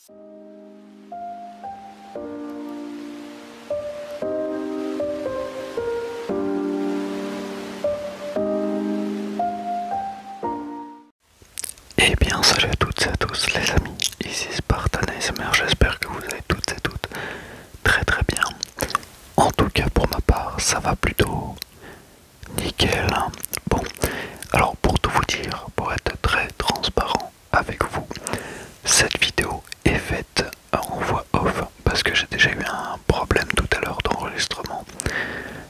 Eh bien salut à toutes et à tous les amis, ici Spartan ASMR, j'espère que vous allez toutes et toutes très très bien. En tout cas pour ma part, ça va plutôt nickel. Bon, alors pour tout vous dire, pour être très transparent avec vous, cette vidéo est faite en voix off parce que j'ai déjà eu un problème tout à l'heure d'enregistrement.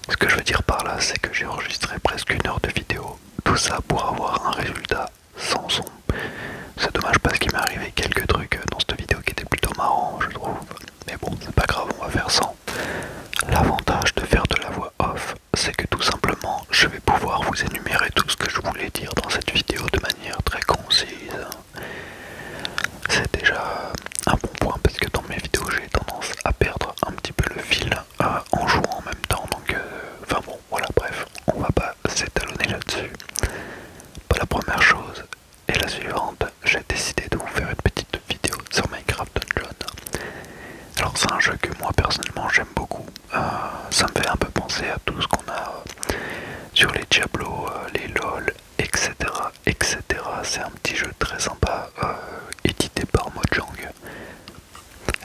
Ce que je veux dire par là, c'est que j'ai enregistré presque 1 heure de vidéo, tout ça pour avoir un résultat sans son. C'est dommage parce qu'il m'est arrivé quelques trucs dans cette vidéo qui étaient plutôt marrants, je trouve. Mais bon, c'est pas grave, on va faire sans. L'avantage de faire de la voix off, c'est que tout simplement, je vais pouvoir vous énumérer tout ce que je voulais dire dans cette vidéo de manière très concise. C'est déjà un bon point parce que dans mes vidéos, j'ai tendance à perdre un petit peu le fil en jouant en même temps. Donc, enfin bon, voilà, bref, on va pas s'étalonner là-dessus. La première chose est la suivante, j'ai décidé de vous faire une petite vidéo sur Minecraft Dungeon. Alors c'est un jeu que moi personnellement j'aime beaucoup, ça me fait un peu penser à tout ce qu'on a sur les Diablo, les LOL, etc. etc. C'est un petit jeu très sympa, édité par Mojang.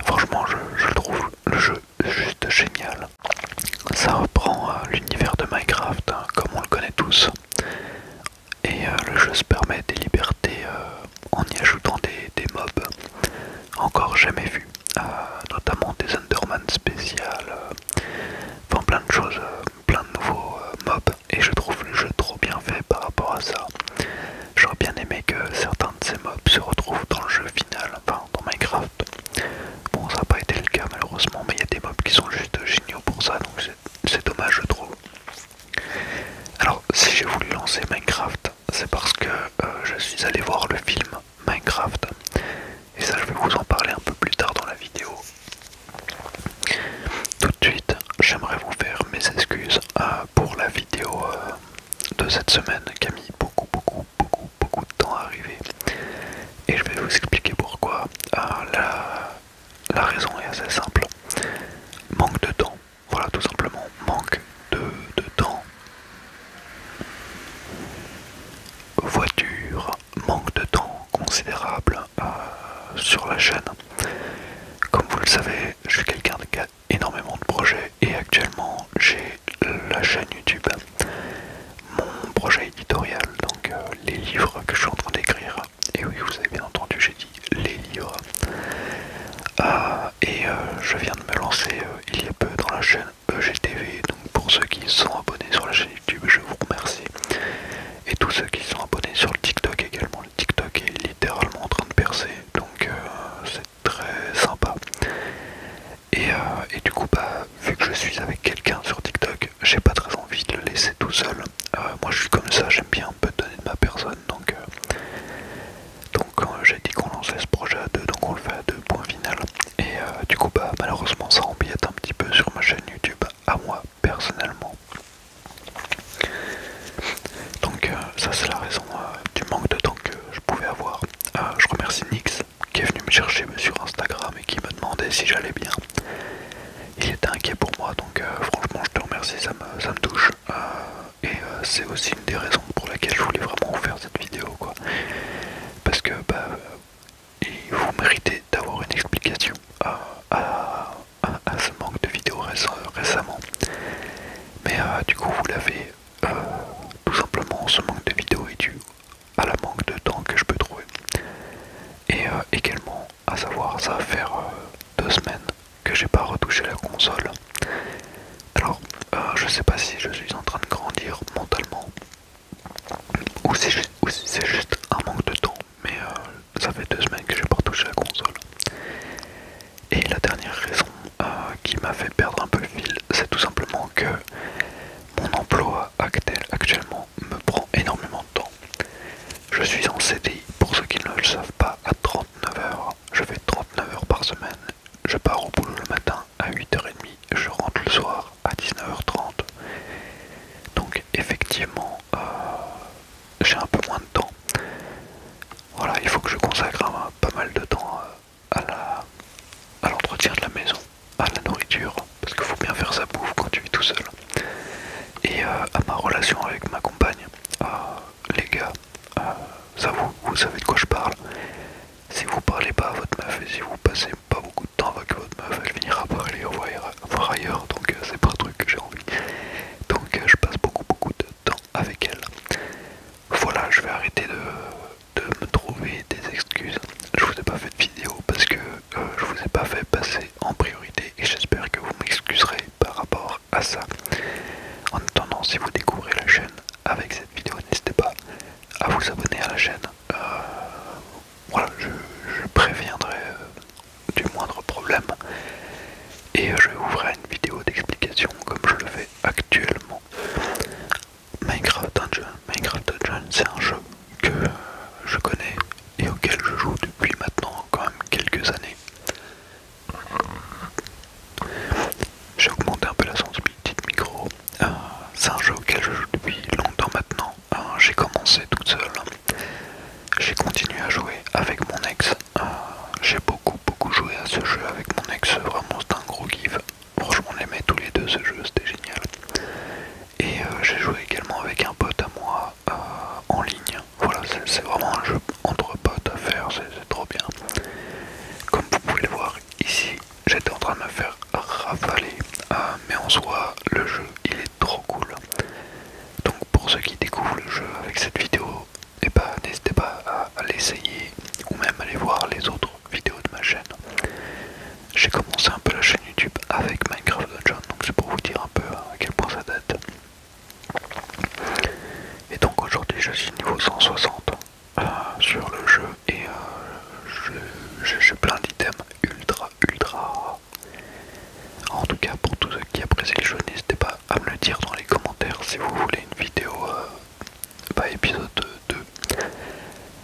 Franchement je trouve le jeu juste génial. Ça reprend l'univers de Minecraft comme on le connaît tous. Et le jeu se permet des libertés en y ajoutant des mobs encore jamais vus, notamment des Enderman spéciales, enfin plein de choses, plein de nouveaux mobs, et je trouve le jeu trop bien fait par rapport à ça. J'aurais bien aimé que certains de ces mobs se retrouvent dans le jeu final, enfin dans Minecraft. Bon, ça n'a pas été le cas malheureusement, mais il y a des mobs qui sont juste géniaux pour ça, donc c'est dommage je trouve. Alors si j'ai voulu lancer Minecraft, c'est parce que je suis allé voir le film Minecraft, et ça je vais vous en parler un peu plus tard dans la vidéo. Tout de suite, j'aimerais vous faire mes excuses pour la vidéo de cette semaine qui a mis beaucoup de temps à arriver, et je vais vous expliquer pourquoi. La raison est assez simple, manque de temps, voilà tout simplement, manque de temps. Voiture, manque de temps considérable sur la chaîne. Comme vous le savez, je suis quelqu'un qui a énormément de projets et actuellement j'ai la chaîne YouTube, mon projet éditorial, donc les livres que je suis en train d'écrire. Et oui, vous avez bien entendu, j'ai dit les livres. Je viens de me lancer il y a peu dans la chaîne EGTV, donc pour ceux qui sont abonnés sur la chaîne YouTube, je vous remercie. Et tous ceux qui sont abonnés sur le TikTok également, le TikTok est littéralement en train de percer, donc c'est très sympa. Et du coup, vu que je suis avec quelqu'un sur TikTok, j'ai pas très envie de le laisser tout seul. Moi je suis comme ça, j'aime bien un peu donner de ma personne, donc j'ai dit qu'on lançait ce projet à deux, donc on le fait à deux, point final. Et du coup, malheureusement ça empiète un petit peu sur ma chaîne YouTube, à moi personnellement. Donc ça c'est la raison du manque de temps que je pouvais avoir. Je remercie Nix qui est venu me chercher sur Instagram et qui me demandait si j'allais bien. Il était inquiet pour moi, donc franchement je te remercie, ça me touche. C'est aussi une des raisons pour laquelle je voulais vraiment vous faire cette vidéo, quoi. Parce que vous méritez d'avoir une explication à ce manque de vidéos récemment. Mais du coup vous l'avez, tout simplement ce manque de vidéos est dû à la manque de temps que je peux trouver. Et également, à savoir, ça va faire 2 semaines que j'ai pas retouché la console. Alors je sais pas si je suis en train de grandir mentalement ou si c'est juste un manque de temps, mais ça fait 2 semaines que j'ai pas retouché la console. Et la dernière raison qui m'a fait perdre un peu le fil, c'est tout simplement que mon emploi actuellement me prend énormément de temps. Je suis en CDI, pour ceux qui ne le savent pas, à 39 heures. Je fais 39 heures par semaine. Je pars au boulot le matin à 8h30, je rentre le soir à 19h30. Donc effectivement, j'ai un peu moins de temps. parlez pas à votre meuf, et si vous passez pas beaucoup de temps avec votre meuf, elle finira par aller voir ailleurs, donc c'est pas un truc que j'ai envie. Donc je passe beaucoup de temps avec elle. Voilà, je vais arrêter de me trouver des excuses. Je vous ai pas fait de vidéo parce que je vous ai pas fait passer en priorité, et j'espère que vous m'excuserez par rapport à ça. En attendant, si vous découvrez la chaîne avec cette vidéo, n'hésitez pas à vous abonner à la chaîne. Voilà, je préviendrai du moindre problème, et je vous ferai une vidéo d'explication comme je le fais actuellement. Minecraft Dungeon, c'est un jeu que je connais et auquel je joue depuis maintenant quand même quelques années. J'ai augmenté un peu la sensibilité de micro. C'est un jeu auquel je joue depuis longtemps maintenant. J'ai commencé toute seule. J'ai continué à jouer avec mon ex. J'ai beaucoup joué à ce jeu avec mon ex. Vraiment, c'était un gros kiff. Franchement, on aimait tous les deux ce jeu, c'était génial. Et j'ai joué également avec un pote à moi en ligne. Voilà, c'est vraiment un jeu entre potes à faire, c'est trop bien. Comme vous pouvez le voir ici, j'étais en train de me faire ravaler, mais en soi, le jeu il est trop cool. Donc pour ceux qui découvrent le jeu avec cette vidéo, eh ben, n'hésitez pas à l'essayer ou même aller voir les autres vidéos de ma chaîne. J'ai commencé un peu la chaîne YouTube avec Minecraft Dungeon, donc c'est pour vous dire un peu à quel point ça date. Et donc aujourd'hui je suis niveau 160 sur le jeu, et j'ai plein d'items ultra rares. En tout cas, pour tous ceux qui apprécient le jeu, n'hésitez pas à me le dire dans les commentaires si vous voulez une vidéo épisode 2.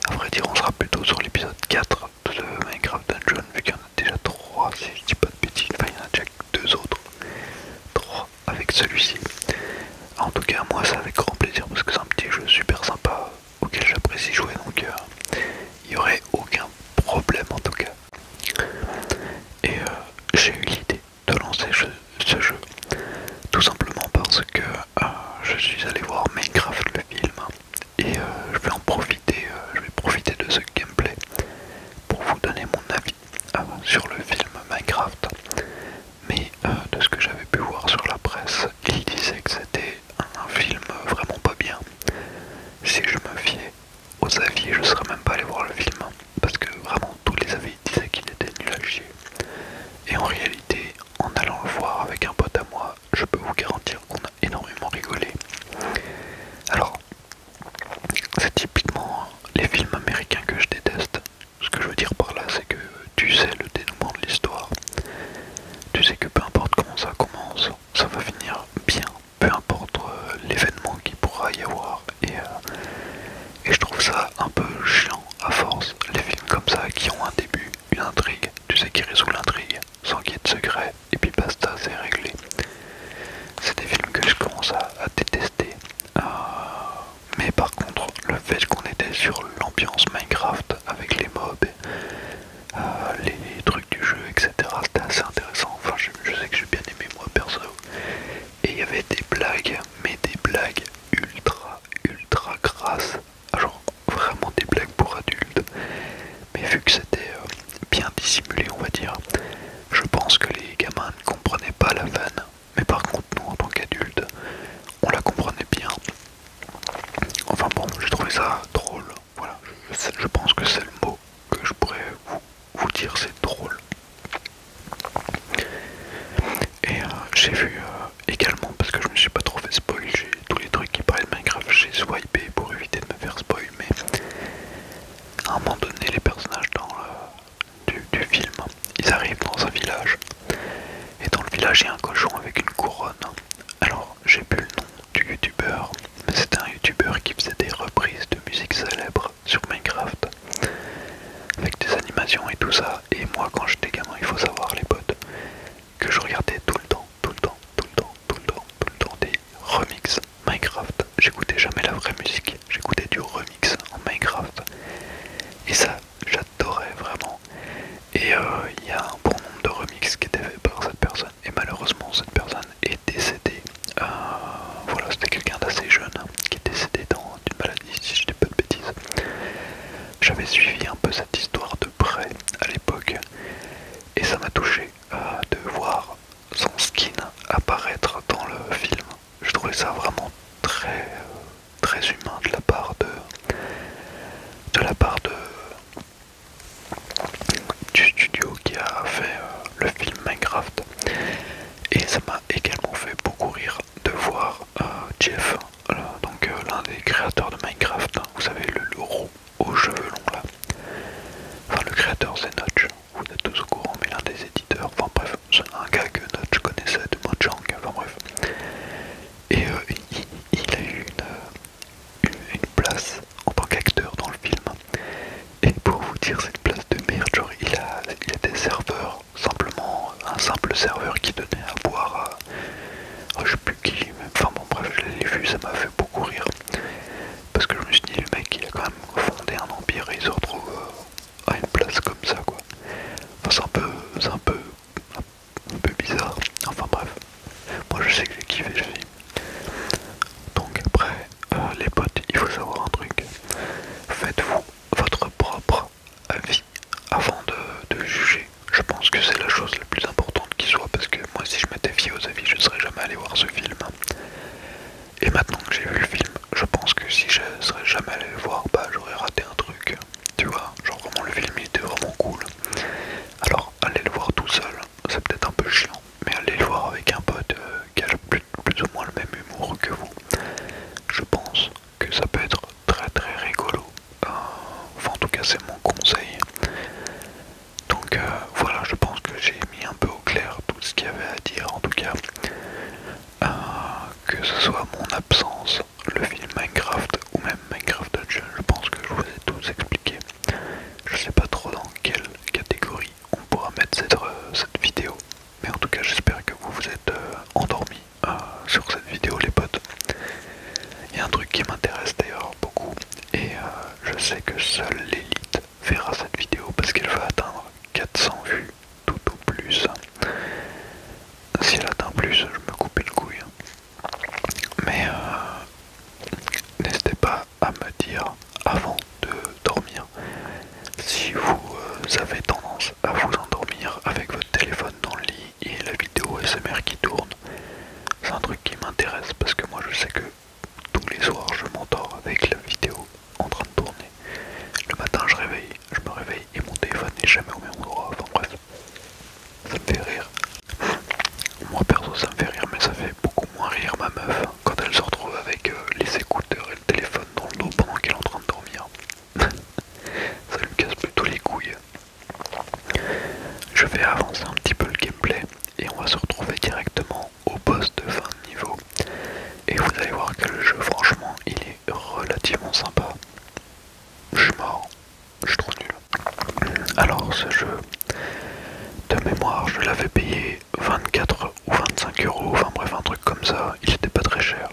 À vrai dire, on sera plutôt sur l'épisode 4 de Minecraft Dungeon, vu qu'il y en a déjà 3 si je dis pas de bêtises. Enfin, il y en a déjà 2 autres, 3 avec celui-ci. En tout cas, moi c'est avec grand plaisir parce que c'est un petit jeu super sympa auquel j'apprécie jouer, donc il n'y aurait aucun problème en tout cas. Et j'ai eu l'idée de lancer ce jeu tout simplement parce que je suis allé voir Minecraft le film, et je vais je vais profiter de ce gameplay pour vous donner mon avis sur le film Minecraft. Mais de ce que j'avais pu voir sur la presse, il disait que c'était un film vraiment pas bien. Si je me fiais aux avis, je serais même pas allé voir le film, parce que vraiment tous les avis disaient qu'il était nul à chier. Et en réalité, en allant le voir avec un pote à moi, je peux vous garantir qu'on a énormément rigolé. Alors, c'est typiquement les films américains que je déteste. Ce que je veux dire par là, c'est que tu sais le dénouement de l'histoire. Tu sais que peu importe comment ça commence, ça va finir bien, peu importe l'événement qu'il pourra y avoir. Et je trouve ça un peu chiant à force, les films comme ça qui ont un début, une intrigue, tu sais qui résout l'intrigue, sans qu'il y ait de secret, et puis basta, c'est réglé. C'est des films que je commence à détester. Mais par contre, le fait qu'on était sur l'ambiance Minecraft avec les mobs, les trucs du jeu, etc., c'était assez intéressant. Enfin, je sais que j'ai bien aimé moi perso. Et il y avait des blagues, mais des blagues ultra grasses. Genre vraiment des blagues pour adultes. Mais vu que c'était bien dissimulé, on va dire, je pense que les gamins ne comprenaient pas la vanne. Mais par contre, nous en tant qu'adultes, on la comprenait bien. Enfin bon, j'ai trouvé ça drôle. Voilà, je pense que c'est le mot que je pourrais vous dire, c'est drôle. Et j'ai vu également, parce que je me suis pas trop fait spoil, j'ai tous les trucs qui parlaient de Minecraft, j'ai swipé pour éviter de me faire spoil, mais à un moment donné, les personnages du film, ils arrivent dans un village, et dans le village, il y a un cochon avec une couronne. Alors, j'ai plus le nom du youtubeur, mais c'était un youtubeur qui faisait des reprises de musique célèbre sur Minecraft, avec des animations et tout ça. Et moi, quand j'étais gamin, il faut savoir, les potes, que je regardais tout le temps des remixes Minecraft. J'écoutais jamais la vraie musique, j'écoutais du remix en Minecraft. Et ça, j'adorais vraiment. Et il y a un bon nombre de remixes qui étaient faits par cette personne. Et malheureusement, cette personne est décédée. Voilà, c'était quelqu'un d'assez jeune qui est décédé d'une maladie, si je dis pas de bêtises. J'avais suivi un peu cette histoire de près a fait le film Minecraft. Et ça m'a également fait beaucoup rire de voir Jeff, donc l'un des créateurs de Minecraft, hein, vous savez le roux aux cheveux longs là. Enfin le créateur c'est Notch, vous êtes tous au courant, mais l'un des éditeurs, enfin bref, c'est un gars que Notch connaissait de Mojang, enfin bref. Et il a eu une place en tant qu'acteur dans le film. Et pour vous dire cette place de merde, genre il a des serveurs, simplement un simple serveur qui donnait à boire à je sais plus qui, mais enfin bon bref je l'ai vu, ça m'a fait beaucoup rire. Parce que je me suis dit le mec il a quand même fondé un empire et il se retrouve à une place comme ça quoi. Enfin c'est un peu bizarre, enfin bref. Moi je sais que j'ai kiffé le film. Donc après, les potes, il faut savoir un truc. Faites-vous votre propre avis avant de juger. Je pense que c'est la chose la plus importante qui soit, parce que moi si je m'étais fié aux avis, je ne serais jamais allé voir ce film. Et maintenant que j'ai vu le film, je pense que si je serais jamais allé le voir, bah j'aurais raté un truc. Tu vois, genre vraiment le film il était vraiment cool. Alors allez le voir tout seul, c'est peut-être un peu chiant, mais allez le voir avec un pote qui a plus ou moins le même humour que vous. Je pense que ça peut être très très rigolo. Enfin en tout cas c'est mon conseil. Donc voilà, je pense que j'ai mis un peu au clair tout ce qu'il y avait à dire. En tout cas, que ce soit mon absence, le film Minecraft ou même Minecraft Dungeon, je pense que je vous ai tous expliqué. Je sais pas trop dans quelle catégorie on pourra mettre cette vidéo, mais en tout cas j'espère que vous vous êtes endormis sur cette vidéo les potes. Il y a un truc qui m'intéresse d'ailleurs beaucoup, et je sais que seule l'élite verra cette vidéo parce qu'elle va atteindre 400 vues tout au plus. Si elle atteint plus, je me coupe une couille. Mais n'hésitez pas à me dire avant de dormir si vous avez tendance à vous endormir avec votre téléphone dans le lit et la vidéo ASMR qui tourne. C'est un truc qui m'intéresse parce que moi je sais que tous les soirs je m'endors avec la vidéo en train de tourner. Le matin je me réveille et mon téléphone n'est jamais au même endroit. Enfin bref, ça me fait rire. Moi perso ça me fait rire, mais ça fait beaucoup moins rire ma meuf quand elle se retrouve avec les écouteurs et le téléphone dans le dos pendant qu'elle est en train de dormir. Ça lui casse plutôt les couilles. Je vais avancer un petit peu le gameplay et on va se retrouver directement au boss de fin de niveau. Et vous allez voir que le jeu franchement il est relativement sympa. Je suis mort, je suis trop nul. Alors ce jeu, de mémoire je l'avais payé 24 ou 25 euros, enfin bref un truc comme ça, il était pas très cher.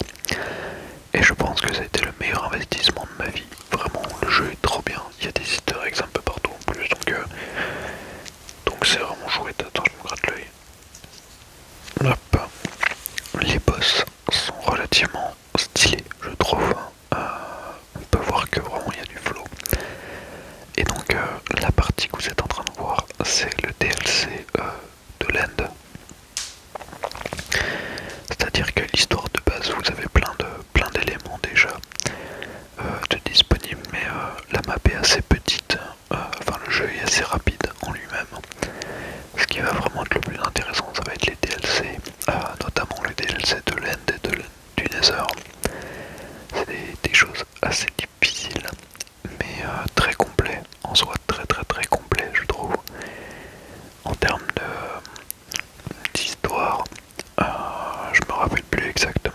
Et je pense que ça a été le meilleur investissement de ma vie. Vraiment le jeu est trop bien, il y a des easter eggs un peu partout en plus, donc c'est vraiment chouette. Attends, je me gratte l'œil. Hop. Les boss sont relativement stylés, je trouve. On peut voir que vraiment il y a du flow. Et donc la partie que vous êtes en train de voir, c'est le DLC de l'End. C'est-à-dire que l'histoire de base, vous avez plein d'éléments déjà de disponibles, mais la map est assez petite. Enfin le jeu est assez rapide en lui-même. Ce qui va vraiment être le plus intéressant, ça va être les DLC, notamment le DLC de l'End et du Nether. C'est des choses assez difficiles, mais très complet, en soi très complet je trouve. En termes d'histoire, je me rappelle plus exactement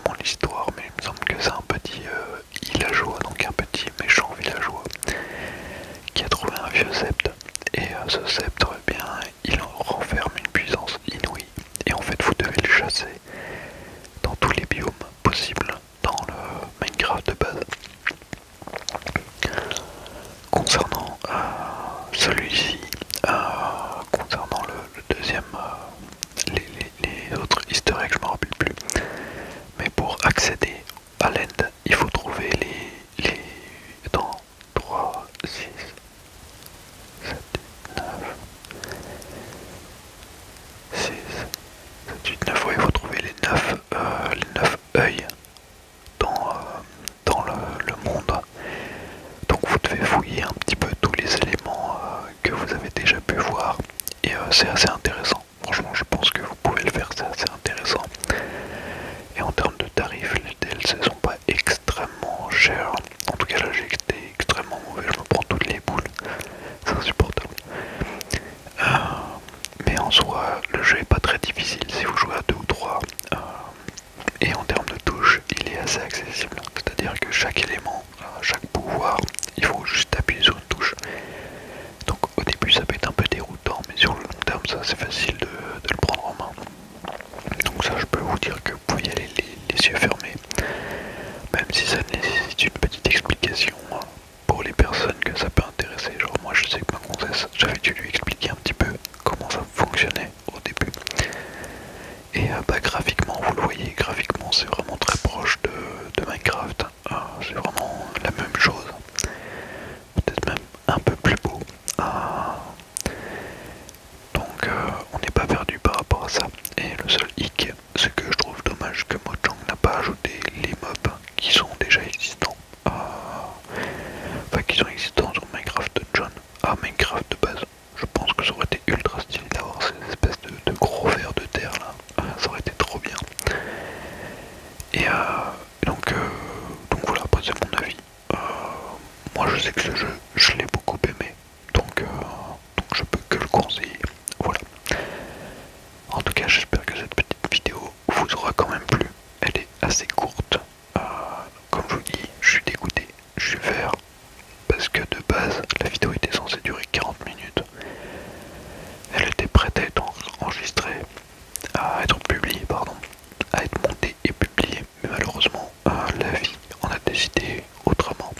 c'est assez intéressant. Franchement, je pense que vous pouvez le faire, c'est assez intéressant. Et en termes de tarifs, les DLC sont pas extrêmement chers. En tout cas, là j'ai été extrêmement mauvais, je me prends toutes les boules, c'est insupportable. Mais en soi, le jeu est pas très difficile si vous jouez à 2 ou 3. Et en termes de touches, il est assez accessible. C'est-à-dire que chaque élément, chaque pouvoir, il faut juste appuyer sur une touche. Donc au début ça peut être un peu déroutant, mais sur le long terme ça c'est facile de le prendre en main. Donc ça je peux vous dire que vous pouvez y aller les yeux fermés. Même si ça nécessite une petite explication pour les personnes que ça peut intéresser. Genre moi je sais que ma gonzesse, j'avais dû lui expliquer un petit peu comment ça fonctionnait au début. Et bah, graphiquement, vous le voyez, graphiquement c'est vraiment très proche de Minecraft. C'est vraiment la même chose. Peut-être même un peu plus beau. Donc on n'est pas perdu par rapport à ça. Et le seul hic, c'est que je trouve dommage que Mojang n'a pas ajouté les mobs qui sont déjà existants. Enfin qui sont existants sur Minecraft Dungeon à Minecraft de base. Je pense que ça aurait été ultra stylé d'avoir ces espèces de gros vers de terre là. Ça aurait été trop bien. Et donc voilà, après c'est mon avis. Moi je sais que ce jeu, je l'ai beaucoup aimé. Donc je peux que le conseiller. Voilà. En tout cas, j'espère que cette petite vidéo vous aura quand même plu. Elle est assez courte. Comme je vous dis, je suis dégoûté, je suis vert. Parce que de base, la vidéo était censée durer 40 minutes. Elle était prête à être enregistrée, à être publiée, pardon, à être montée et publiée. Mais malheureusement, la vie en a décidé autrement.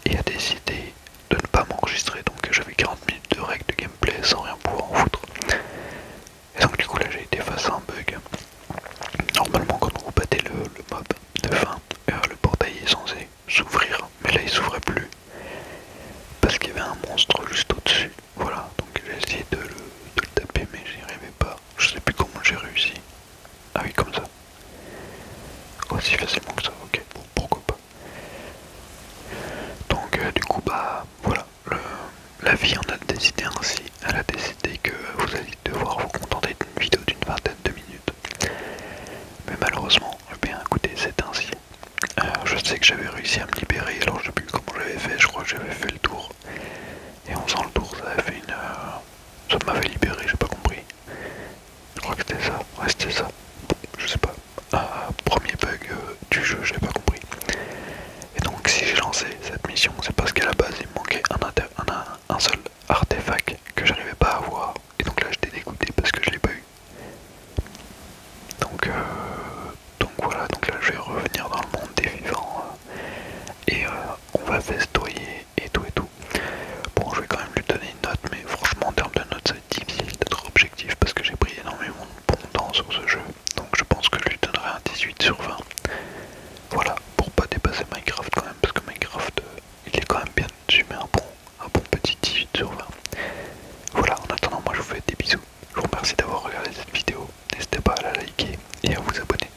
Et a décidé de ne pas m'enregistrer. Donc j'avais 40 minutes de règles de gameplay sans rien pouvoir en foutre. Et donc du coup là j'ai été face à un bug. Normalement quand vous battez le mob de fin, le portail est censé s'ouvrir, mais là il s'ouvrait plus. Parce qu'il y avait un monstre juste au-dessus. Voilà, donc j'ai essayé de le taper mais j'y arrivais pas. Je sais plus comment j'ai réussi. Ah oui, comme ça. Aussi facilement que ça, ok, bon pourquoi pas. Donc du coup bah voilà, la vie en a décidé ainsi. Elle a décidé que vous allez devoir vous contenter d'une vidéo d'une vingtaine de minutes. Mais malheureusement, eh bien écoutez, c'est ainsi. Je sais que j'avais réussi à me libérer, alors je sais plus comment j'avais fait, je crois que j'avais fait le tour. Et en faisant le tour, ça avait fait une... ça m'avait libéré, j'ai pas compris. Je crois que c'était ça, ouais c'était ça. Je sais pas. Premier bug du jeu, j'avais pas compris. Et donc si j'ai lancé cette mission, c'est parce qu'à la base il me manquait un seul artefact que j'arrivais pas à avoir. Et donc là j'étais dégoûté parce que je l'ai pas eu. Donc voilà, donc là je vais revenir dans le monde des vivants et on va festoyer et tout et tout. Bon, je vais quand même lui donner une note, mais franchement en termes de notes ça va être difficile d'être objectif parce que j'ai pris énormément de bon temps sur ce jeu. Donc je pense que je lui donnerai un 18 sur 20. Voilà, pour pas dépasser Minecraft quand même, parce que Minecraft il est quand même bien dessus, mais un bon petit 18 sur 20. Voilà, en attendant moi je vous fais des bisous. Je vous remercie d'avoir regardé cette vidéo. N'hésitez pas à la liker et à vous abonner.